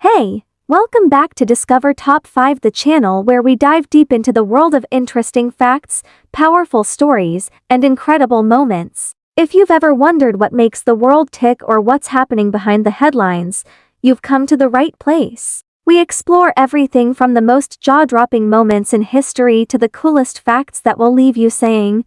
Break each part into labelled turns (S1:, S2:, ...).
S1: Hey, welcome back to Discover Top 5, the channel where we dive deep into the world of interesting facts, powerful stories, and incredible moments. If you've ever wondered what makes the world tick or what's happening behind the headlines, you've come to the right place. We explore everything from the most jaw-dropping moments in history to the coolest facts that will leave you saying,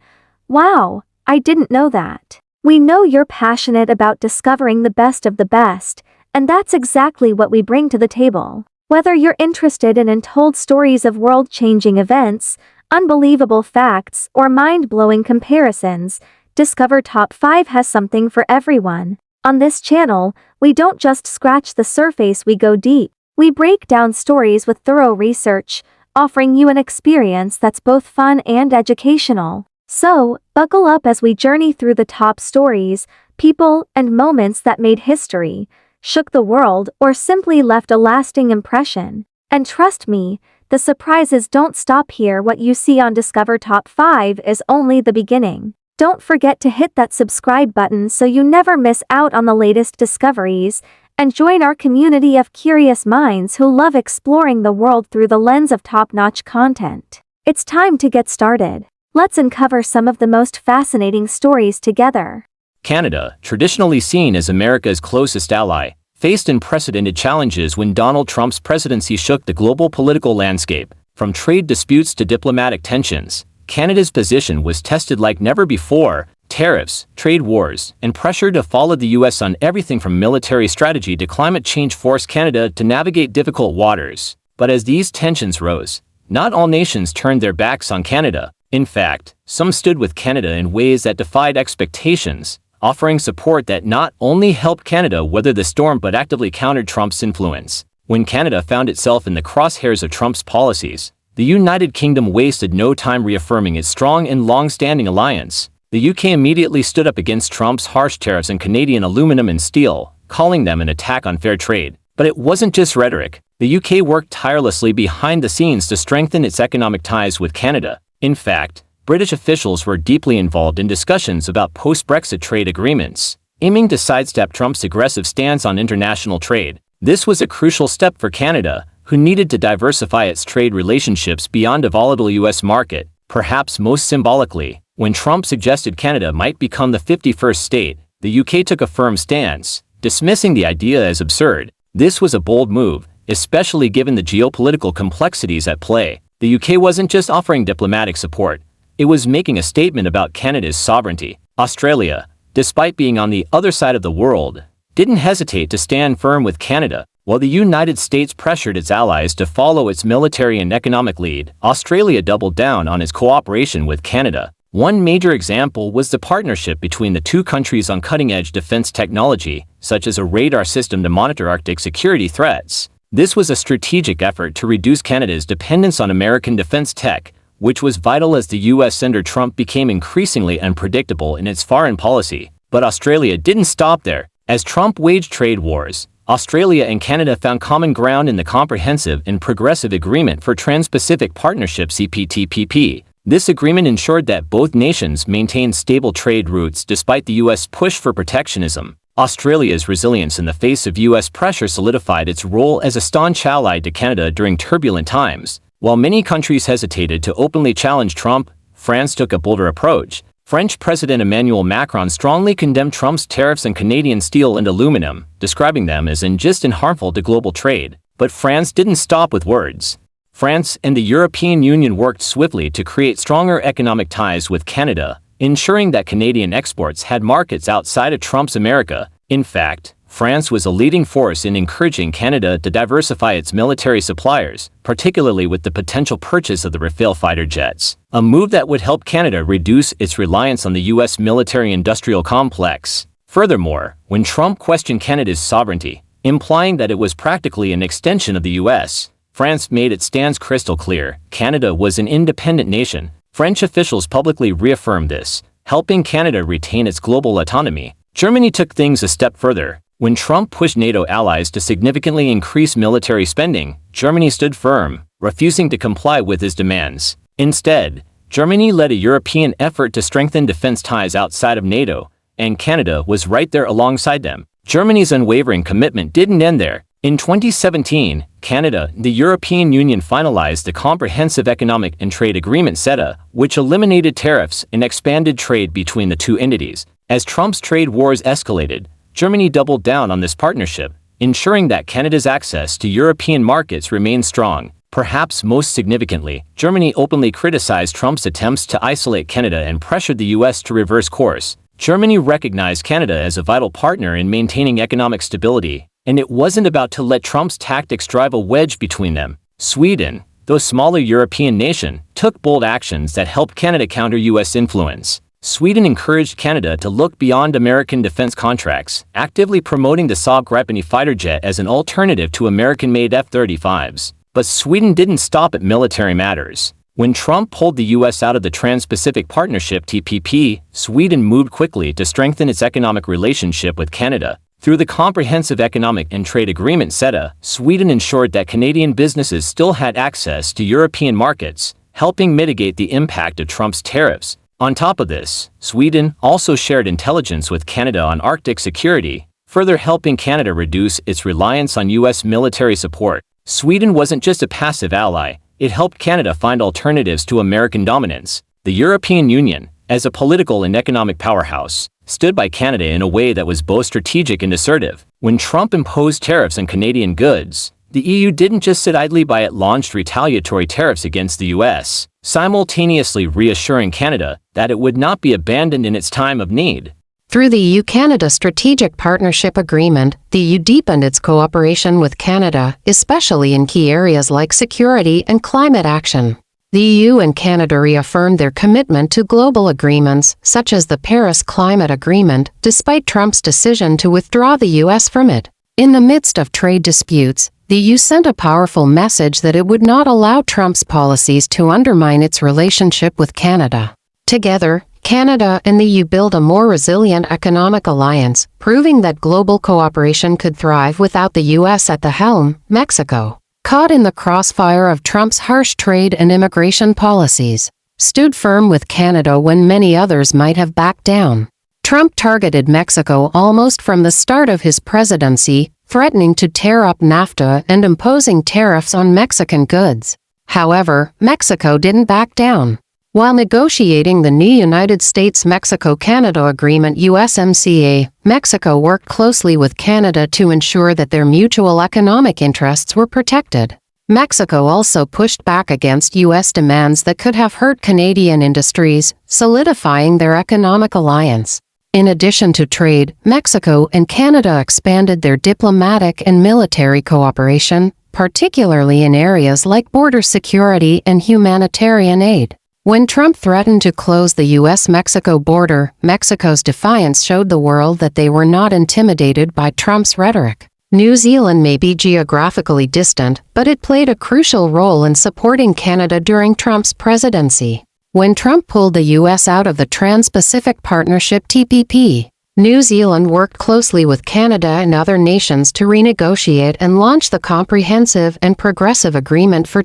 S1: "Wow, I didn't know that." We know you're passionate about discovering the best of the best, and that's exactly what we bring to the table. Whether you're interested in untold stories of world-changing events, unbelievable facts, or mind-blowing comparisons, Discover Top 5 has something for everyone. On this channel, we don't just scratch the surface, we go deep. We break down stories with thorough research, offering you an experience that's both fun and educational. So, buckle up as we journey through the top stories, people, and moments that made history, shook the world, or simply left a lasting impression. And trust me, the surprises don't stop here. What you see on Discover Top 5 is only the beginning. Don't forget to hit that subscribe button so you never miss out on the latest discoveries, and join our community of curious minds who love exploring the world through the lens of top-notch content. It's time to get started. Let's uncover some of the most fascinating stories together.
S2: Canada, traditionally seen as America's closest ally, faced unprecedented challenges when Donald Trump's presidency shook the global political landscape. From trade disputes to diplomatic tensions, Canada's position was tested like never before. Tariffs, trade wars, and pressure to follow the U.S. on everything from military strategy to climate change forced Canada to navigate difficult waters. But as these tensions rose, not all nations turned their backs on Canada. In fact, some stood with Canada in ways that defied expectations, offering support that not only helped Canada weather the storm but actively countered Trump's influence. When Canada found itself in the crosshairs of Trump's policies, the United Kingdom wasted no time reaffirming its strong and long-standing alliance. The UK immediately stood up against Trump's harsh tariffs on Canadian aluminum and steel, calling them an attack on fair trade. But it wasn't just rhetoric. The UK worked tirelessly behind the scenes to strengthen its economic ties with Canada. In fact, British officials were deeply involved in discussions about post-Brexit trade agreements, aiming to sidestep Trump's aggressive stance on international trade. This was a crucial step for Canada, who needed to diversify its trade relationships beyond a volatile U.S. market. Perhaps most symbolically, when Trump suggested Canada might become the 51st state, the UK took a firm stance, dismissing the idea as absurd. This was a bold move, especially given the geopolitical complexities at play. The UK wasn't just offering diplomatic support, it was making a statement about Canada's sovereignty. Australia, despite being on the other side of the world, didn't hesitate to stand firm with Canada. While the United States pressured its allies to follow its military and economic lead, Australia doubled down on its cooperation with Canada. One major example was the partnership between the two countries on cutting-edge defense technology, such as a radar system to monitor Arctic security threats. This was a strategic effort to reduce Canada's dependence on American defense tech, which was vital as the U.S. under Trump became increasingly unpredictable in its foreign policy. But Australia didn't stop there. As Trump waged trade wars, Australia and Canada found common ground in the Comprehensive and Progressive Agreement for Trans-Pacific Partnership (CPTPP). This agreement ensured that both nations maintained stable trade routes despite the U.S. push for protectionism. Australia's resilience in the face of U.S. pressure solidified its role as a staunch ally to Canada during turbulent times. While many countries hesitated to openly challenge Trump, France took a bolder approach. French President Emmanuel Macron strongly condemned Trump's tariffs on Canadian steel and aluminum, describing them as unjust and harmful to global trade. But France didn't stop with words. France and the European Union worked swiftly to create stronger economic ties with Canada, ensuring that Canadian exports had markets outside of Trump's America. In fact, France was a leading force in encouraging Canada to diversify its military suppliers, particularly with the potential purchase of the Rafale fighter jets, a move that would help Canada reduce its reliance on the U.S. military-industrial complex. Furthermore, when Trump questioned Canada's sovereignty, implying that it was practically an extension of the U.S., France made its stance crystal clear. Canada was an independent nation. French officials publicly reaffirmed this, helping Canada retain its global autonomy. Germany took things a step further. When Trump pushed NATO allies to significantly increase military spending, Germany stood firm, refusing to comply with his demands. Instead, Germany led a European effort to strengthen defense ties outside of NATO, and Canada was right there alongside them. Germany's unwavering commitment didn't end there. In 2017, Canada, the European Union finalized the Comprehensive Economic and Trade Agreement (CETA), which eliminated tariffs and expanded trade between the two entities. As Trump's trade wars escalated, Germany doubled down on this partnership, ensuring that Canada's access to European markets remained strong. Perhaps most significantly, Germany openly criticized Trump's attempts to isolate Canada and pressured the US to reverse course. Germany recognized Canada as a vital partner in maintaining economic stability, and it wasn't about to let Trump's tactics drive a wedge between them. Sweden, though a smaller European nation, took bold actions that helped Canada counter US influence. Sweden encouraged Canada to look beyond American defense contracts, actively promoting the Saab Gripen fighter jet as an alternative to American-made F-35s. But Sweden didn't stop at military matters. When Trump pulled the US out of the Trans-Pacific Partnership (TPP), Sweden moved quickly to strengthen its economic relationship with Canada. Through the Comprehensive Economic and Trade Agreement (CETA), Sweden ensured that Canadian businesses still had access to European markets, helping mitigate the impact of Trump's tariffs. On top of this, Sweden also shared intelligence with Canada on Arctic security, further helping Canada reduce its reliance on US military support. Sweden wasn't just a passive ally, it helped Canada find alternatives to American dominance. The European Union, as a political and economic powerhouse, stood by Canada in a way that was both strategic and assertive. When Trump imposed tariffs on Canadian goods, the EU didn't just sit idly by. It launched retaliatory tariffs against the US, simultaneously reassuring Canada that it would not be abandoned in its time of need.
S3: Through the EU-Canada Strategic Partnership Agreement, the EU deepened its cooperation with Canada, especially in key areas like security and climate action. The EU and Canada reaffirmed their commitment to global agreements, such as the Paris Climate Agreement, despite Trump's decision to withdraw the US from it. In the midst of trade disputes, the EU sent a powerful message that it would not allow Trump's policies to undermine its relationship with Canada. Together, Canada and the EU build a more resilient economic alliance, proving that global cooperation could thrive without the US at the helm. Mexico, caught in the crossfire of Trump's harsh trade and immigration policies, stood firm with Canada when many others might have backed down. Trump targeted Mexico almost from the start of his presidency, threatening to tear up NAFTA and imposing tariffs on Mexican goods. However, Mexico didn't back down. While negotiating the new United States-Mexico-Canada Agreement USMCA, Mexico worked closely with Canada to ensure that their mutual economic interests were protected. Mexico also pushed back against U.S. demands that could have hurt Canadian industries, solidifying their economic alliance. In addition to trade, Mexico and Canada expanded their diplomatic and military cooperation, particularly in areas like border security and humanitarian aid. When Trump threatened to close the U.S.-Mexico border, Mexico's defiance showed the world that they were not intimidated by Trump's rhetoric. New Zealand may be geographically distant, but it played a crucial role in supporting Canada during Trump's presidency. When Trump pulled the U.S. out of the Trans-Pacific Partnership (TPP), New Zealand worked closely with Canada and other nations to renegotiate and launch the Comprehensive and Progressive Agreement for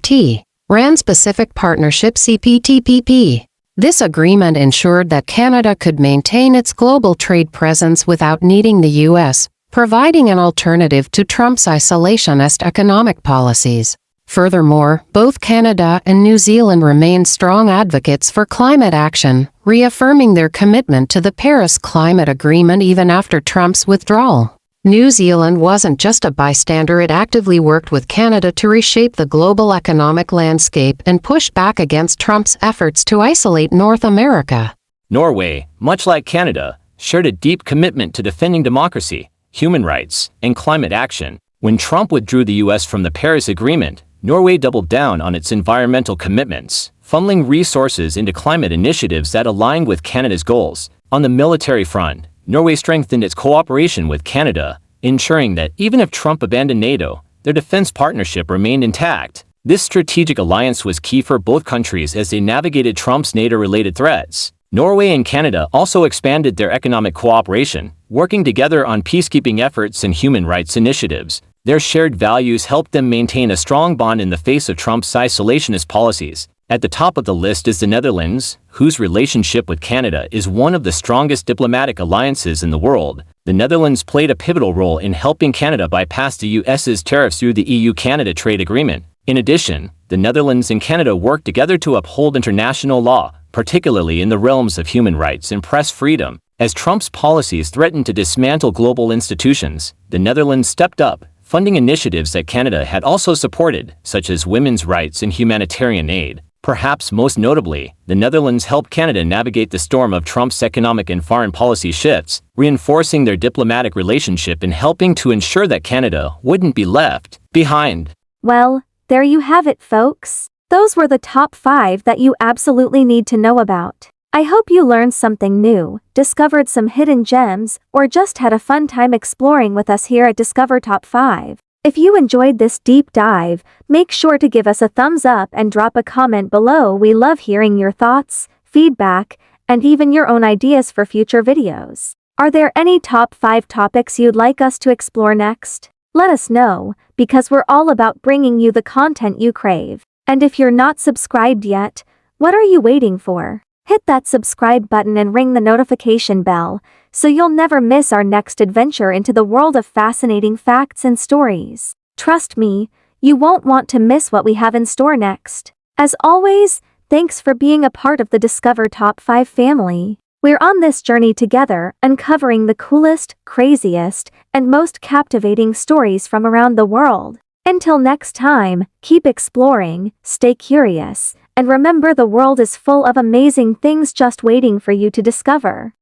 S3: Trans-Pacific Partnership (CPTPP). This agreement ensured that Canada could maintain its global trade presence without needing the U.S., providing an alternative to Trump's isolationist economic policies. Furthermore, both Canada and New Zealand remain strong advocates for climate action, reaffirming their commitment to the Paris Climate Agreement even after Trump's withdrawal. New Zealand wasn't just a bystander, it actively worked with Canada to reshape the global economic landscape and push back against Trump's efforts to isolate North America.
S2: Norway, much like Canada, shared a deep commitment to defending democracy, human rights, and climate action. When Trump withdrew the U.S. from the Paris Agreement, Norway doubled down on its environmental commitments, funneling resources into climate initiatives that aligned with Canada's goals. On the military front, Norway strengthened its cooperation with Canada, ensuring that even if Trump abandoned NATO, their defense partnership remained intact. This strategic alliance was key for both countries as they navigated Trump's NATO-related threats. Norway and Canada also expanded their economic cooperation, working together on peacekeeping efforts and human rights initiatives. Their shared values helped them maintain a strong bond in the face of Trump's isolationist policies. At the top of the list is the Netherlands, whose relationship with Canada is one of the strongest diplomatic alliances in the world. The Netherlands played a pivotal role in helping Canada bypass the US's tariffs through the EU-Canada trade agreement. In addition, the Netherlands and Canada worked together to uphold international law, particularly in the realms of human rights and press freedom. As Trump's policies threatened to dismantle global institutions, the Netherlands stepped up, funding initiatives that Canada had also supported, such as women's rights and humanitarian aid. Perhaps most notably, the Netherlands helped Canada navigate the storm of Trump's economic and foreign policy shifts, reinforcing their diplomatic relationship and helping to ensure that Canada wouldn't be left behind.
S1: Well, there you have it, folks. Those were the top 5 that you absolutely need to know about. I hope you learned something new, discovered some hidden gems, or just had a fun time exploring with us here at Discover Top 5. If you enjoyed this deep dive, make sure to give us a thumbs up and drop a comment below. We love hearing your thoughts, feedback, and even your own ideas for future videos. Are there any top 5 topics you'd like us to explore next? Let us know, because we're all about bringing you the content you crave. And if you're not subscribed yet, what are you waiting for? Hit that subscribe button and ring the notification bell, so you'll never miss our next adventure into the world of fascinating facts and stories. Trust me, you won't want to miss what we have in store next. As always, thanks for being a part of the Discover Top 5 family. We're on this journey together, uncovering the coolest, craziest, and most captivating stories from around the world. Until next time, keep exploring, stay curious, and remember the world is full of amazing things just waiting for you to discover.